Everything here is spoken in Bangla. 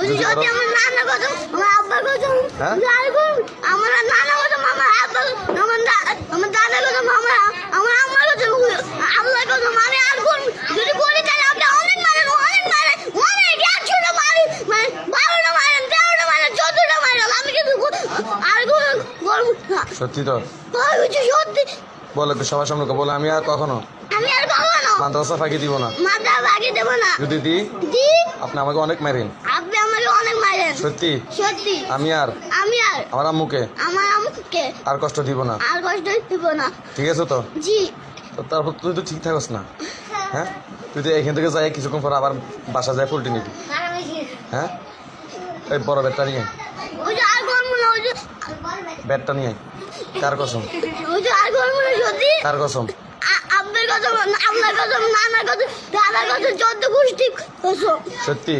যদি আমার নানা কথা আমার আব্বার কথা আর করব আমার নানা কথা আমার আব্বা আমার দাদা কথা আমার আম্মার কথা আল্লাহর কথা মানে আর করব যদি বলি তাহলে আপনি অনেক মারেন অনেক একশোটা মারেন মানে 12টা মারেন 13টা মারেন 14টা মারেন আমি কিন্তু আর করব না। সত্যি তো সত্যি বলো একটু সবার সামনে বলো আমি আর কখনো মাদ্রাসা ফাঁকি দিব না। দেব না যদি দিই আপনি আমাকে অনেক মারেন। আপনি আমাকে অনেক মারেন। সত্যি সত্যি আমি আর আমার আম্মুকে আর কষ্ট দিব না। ঠিক আছে তো? জি। তো তারপর তুই তো ঠিক থাকস না, হ্যাঁ? তুই তো এখান থেকে যাই কিছুক্ষণ পর আবার বাসা যায় পোল্ট্রি নিবি, হ্যাঁ? এই বড় ব্যাটটা নিয়ে ব্যাটটা নিয়ে কার কসম? কার কসম? আপনার কথা আপনার কথা নানার কথা দাদার কথা 14 গোষ্ঠী কসম। সত্যি?